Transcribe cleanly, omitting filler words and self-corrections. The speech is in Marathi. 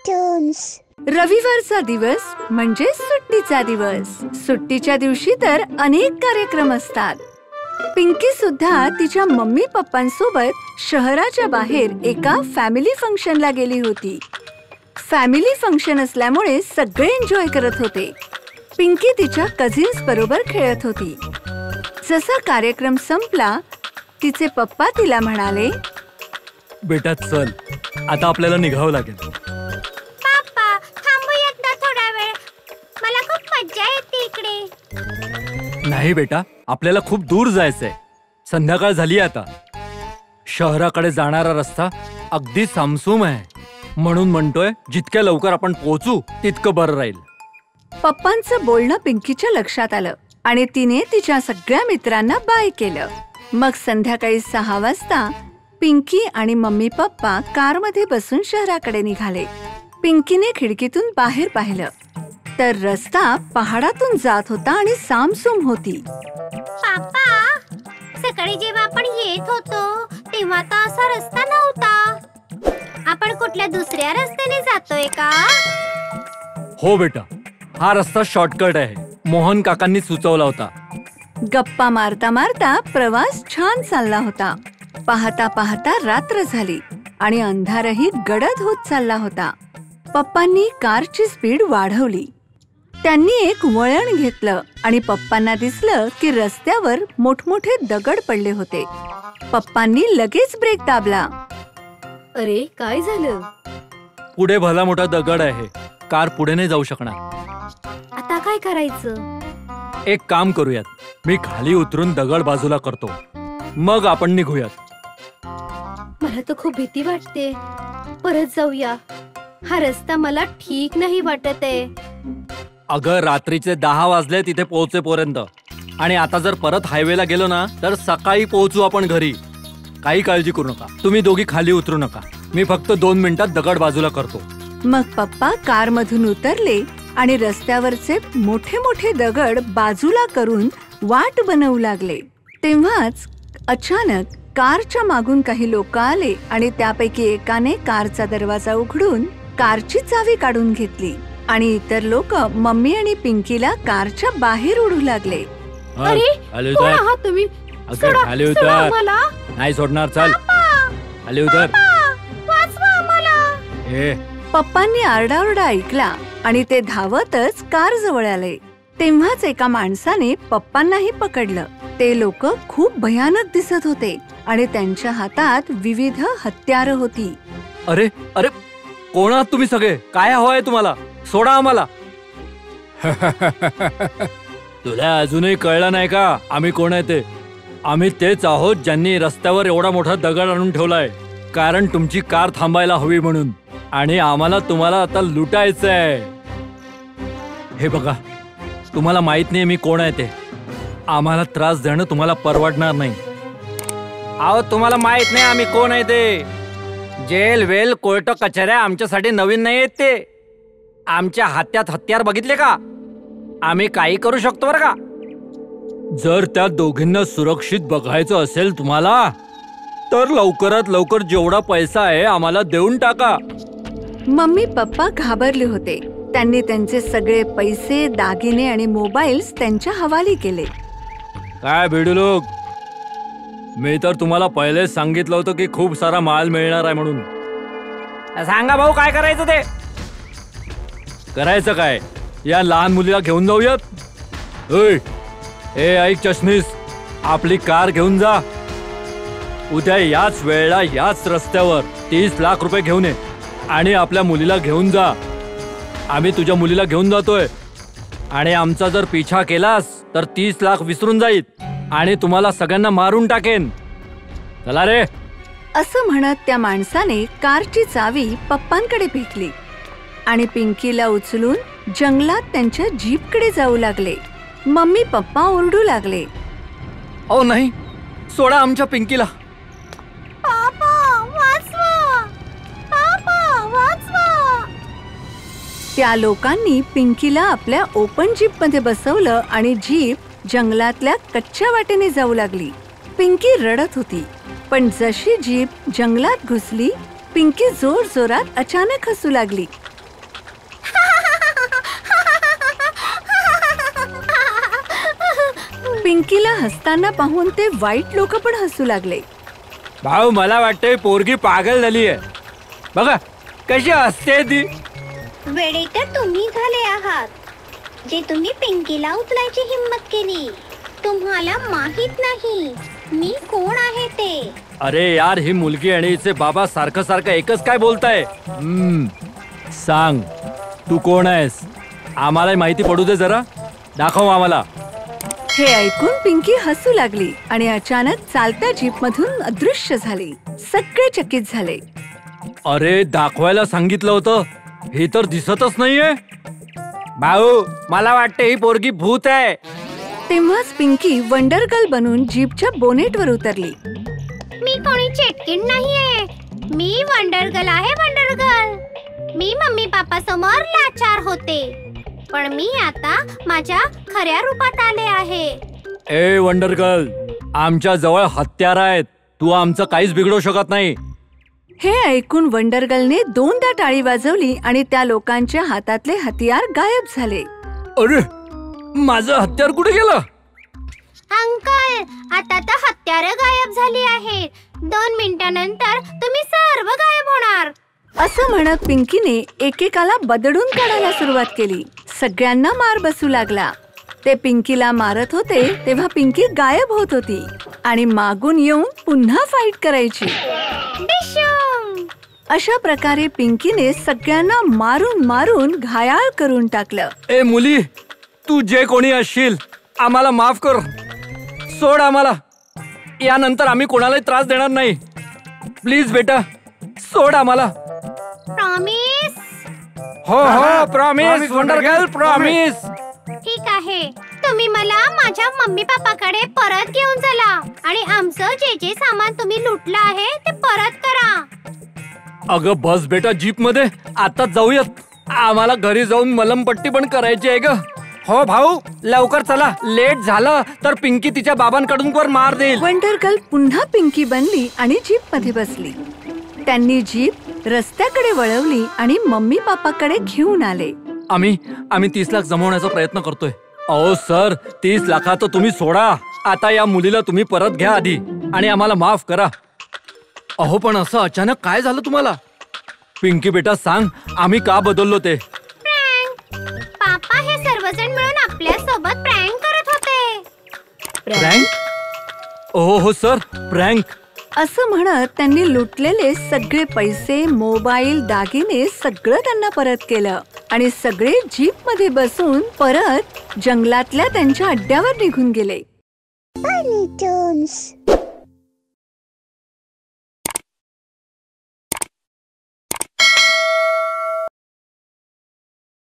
कार्टून्स। रविवारचा दिवस म्हणजे सुट्टीचा दिवस। सुट्टीच्या दिवशी तर अनेक कार्यक्रम असतात। पिंकी सुद्धा तिच्या मम्मी पप्पांसोबत शहराच्या बाहेर एका फॅमिली फंक्शनला गेली होती। फॅमिली फंक्शन असल्यामुळे सगळे एन्जॉय करत होते। पिंकी तिच्या कझिन्स बरोबर खेळत होती। जसा कार्यक्रम संपला, तिचे पप्पा तिला म्हणाले, बेटा चल, आता आपल्याला निघावं लागेल। पापा, थांबूयात ना थोडा वेळ, मला खूप मज्जा येते इकडे। नाही बेटा, आपल्याला खूप दूर जायचंय। संध्याकाळ झाली आता। शहराकडे जाणारा रस्ता अगदी सामसूम आहे, म्हणून म्हणतोय जितक्या लवकर आपण पोहोचू तितकं बरं राहील। पप्पांचं बोलणं पिंकीच्या लक्षात आलं आणि तिने तिच्या सगळ्या मित्रांना बाय केलं। मग संध्याकाळी 6 वाजता पिंकी आणि मम्मी पप्पा कारमध्ये बसून शहराकडे निघाले। पिंकीने खिडकीतून बाहेर पाहिलं तर रस्ता पहाडातून जात होता आणि सामसूम होती। पापा, सकाळी जेव्हा आपण येत होतो तेव्हा तर असा रस्ता नव्हता। आपण कुठल्या दुसऱ्या रस्त्याने जातोय का? हो बेटा, हा रस्ता शॉर्टकट आहे। मोहन काकांनी सुचवला होता। गप्पा मारता मारता प्रवास छान चालला होता। पाहता पाहता रात्र झाली आणि अंधारही गडद होत चालला होता। पप्पांनी कारची स्पीड वाढवली। त्यांनी एक वळण घेतलं आणि पप्पांना दिसलं की रस्त्यावर मोठमोठे दगड पडले होते। पप्पांनी लगेच ब्रेक दाबला। अरे, काय झालं? पुढे भला मोठा दगड आहे, कार पुढे नाही जाऊ शकणार। आता काय करायचं? एक काम करूयात, मी खाली उतरून दगड बाजूला करतो, मग आपण निघूयात। मला तर खूप भीती वाटते। परत जाऊया, हा रस्ता मला ठीक नाही वाटत आहे। अगं, रात्रीचे 10 वाजले तिथे पोहोचेपर्यंत, आणि आता जर परत हायवेला गेलो ना तर सकाळी पोहोचू आपण घरी। काही काळजी करू नका, तुम्ही दोघी खाली उतरू नका, मी फक्त 2 मिनिटात दगड बाजूला करतो। मग पप्पा कारमधून उतरले आणि रस्त्यावरचे मोठे मोठे दगड बाजूला करून वाट बनवू लागले। तेव्हाच अचानक कारच्या मागून काही लोक आले आणि त्यापैकी एकाने कारचा दरवाजा उघडून कारची चावी काढून घेतली आणि इतर लोक मम्मी आणि पिंकीला कारच्या बाहेर ओढू लागले। अरे, कोण आहात तुम्ही? सोडा, खाली सोडा उतर। आम्हाला। नाही सोडणार, चल खाली उतर। वाचवा आम्हाला। पप्पांनी आरडाओरडा ऐकला आणि ते धावतच कार जवळ आले। तेव्हाच एका माणसाने पप्पांनाही पकडलं। ते लोक खूप भयानक दिसत होते आणि त्यांच्या हातात विविध हत्यारं होती। अरे अरे, कोण आहात तुम्ही सगळे? काय हवंय तुम्हाला? सोडा आम्हाला। तुला अजूनही कळलं नाही का आम्ही कोण आहे ते? आम्ही तेच आहोत ज्यांनी रस्त्यावर एवढा मोठा दगड आणून ठेवलाय, कारण तुमची कार थांबायला हवी म्हणून, आणि आम्हाला तुम्हाला आता लुटायचंय। हे बघा, तुम्हाला माहित नाही मी कोण आहे ते। आम्हाला त्रास देणं तुम्हाला परवडणार नाही। अहो, तुम्हाला माहित नाही आम्ही कोण आहे ते? जेल वेल कोर्ट कचऱ्या आमच्यासाठी नवीन नाही आहेत ते। आमच्या हातात हत्यार बघितले का? आम्ही काही करू शकतो बरं का। जर त्या दोघींना सुरक्षित बघायचं असेल तुम्हाला, तर लवकरात लवकर जेवढा पैसा आहे आम्हाला देऊन टाका। मम्मी पप्पा घाबरले होते। त्यांनी त्यांचे सगळे पैसे, दागिने आणि मोबाईल्स त्यांच्या हवाली केले। काय भिडू लोक, मी तर तुम्हाला पहिलेच सांगितलं होतं की खूप सारा माल मिळणार आहे म्हणून। सांगा भाऊ, काय करायचं ते? करायचं काय? या लहान मुलीला घेऊन जाऊयात। ए ऐक चष्मीस, आपली कार घेऊन जा। उद्या याच वेळेला याच रस्त्यावर 30 लाख रुपये घेऊन ये आणि आपल्या मुलीला घेऊन जा। आम्ही तुझ्या मुलीला घेऊन जातोय, आणि आमचा जर पिछा केलास तर 30 लाख विसरून जाईल आणि तुम्हाला सगळ्यांना मारून टाकेन। चला रे। असं म्हणत त्या माणसाने कारची चावी पप्पांकडे फेकली आणि पिंकीला उचलून जंगलात त्यांच्या जीपकडे जाऊ लागले। मम्मी पप्पा ओरडू लागले, ओ नाही, सोडा आमच्या पिंकीला। पापा, वाचवा। पापा, वाचवा। त्या लोकांनी पिंकीला आपल्या ओपन जीप मध्ये बसवलं आणि जीप जंगलातल्या कच्च्या वाटेने जाऊ लागली। पिंकी रडत होती, पण जशी जीप जंगलात घुसली, पिंकी जोर जोरात अचानक हसू लागली पिंकीला हसताना पाहून ते वाईट लोक पण हसू लागले. भाऊ मला वाटतंय पोरगी पागल झाली आहे. बघा कशी हसते ती. वेडे तर तुम्ही झाले आहात, जे तुम्ही पिंकीला उचलायची हिम्मत केली. तुम्हाला माहित नाही मी कोण आहे ते. अरे यार, ही मुलगी आणि हिचे बाबा सारखं सारखं एकच काय बोलताय. सांग तू कोण आहेस, आम्हाला माहिती पडू दे जरा, दाखव आम्हाला. हे ऐकून पिंकी हसू लागली आणि अचानक चालत्या जीप मधून अदृश्य झाली. सगळे चकित झाले. अरे दाखवायला सांगितलं होतं, हे तर दिसतच नाहीये. भाऊ मला वाटतं ही पोरगी भूत आहे. तेव्हाच पिंकी वंडर गर्ल बनून जीपच्या बोनेटवर उतरली. मी कोणी चेटकीण नाहीये, मी वंडर गर्ल आहे. Wonder girl. मी मम्मी पापा समोर लाचार होते, पण मी आता माझ्या खऱ्या रूपात आले आहे. ए वंडर गर्ल, आमच्या जवळ हत्यार आहेत, तू आमचं काहीच बिघडवू शकत नाही. हे ऐकून वंडर गर्लने दोनदा टाळी वाजवली आणि त्या लोकांच्या हातातले हतियार गायब झाले. अरे माझं हत्यार कुठे गेलं? अंकल, आता तर हत्यारं गायब झाली आहेत. 2 मिनिटांनंतर तुम्ही सर्व गायब होणार. असं म्हणत पिंकीने एकेकाला बदडून काढायला सुरुवात केली. सगळ्यांना मार बसू लागला. ते पिंकीला मारत होते तेव्हा पिंकी गायब होत होती आणि मागून येऊन पुन्हा फाईट करायची. डिशूम. अशा प्रकारे पिंकीने सगळ्यांना मारून मारून घायाळ करून टाकलं. ए मुली, तू जे कोणी असशील आम्हाला माफ कर, सोड आम्हाला. यानंतर आम्ही कोणालाही त्रास देणार नाही. प्लीज बेटा, सोड आम्हाला. प्रॉमिस. हो हो प्रॉमिस वंडर गर्ल, प्रॉमिस. ठीक आहे, तुम्ही मला माझ्या मम्मी पापाकडे परत घेऊन चला आणि आमचं जे जे सामान तुम्ही लुटलं आहे ते परत करा. अगं बस बेटा जीप मध्ये, आता जाऊयात. आम्हाला घरी जाऊन मलमपट्टी पण करायची आहे ग. हो भाऊ लवकर चला, लेट झालं तर पिंकी तिच्या बाबांकडून वर मार देईल. वंडर गर्ल पुन्हा पिंकी बनली आणि जीप मध्ये बसली. त्यांनी जीप रस्त्याकडे वळवली आणि मम्मी पापाकडे घेऊन आले. आम्ही 30 लाख जमवण्याचा प्रयत्न करतोय. अहो सर, 30 लाखात तुम्ही सोडा. आता या मुलीला तुम्ही परत घ्या आधी आणि आम्हाला माफ करा. अहो पण असं अचानक काय झालं तुम्हाला? पिंकी बेटा सांग, आम्ही का बदललो ते? पापा हे सर्वजण मिळून आपल्या सोबत प्रँक करत होते. प्रँक? हो सर, प्रँक. असं म्हणत त्यांनी लुटलेले सगळे पैसे, मोबाईल, दागिने सगळं त्यांना परत केलं आणि सगळे जीप मध्ये बसून परत जंगलातल्या त्यांच्या अड्ड्यावर निघून गेले.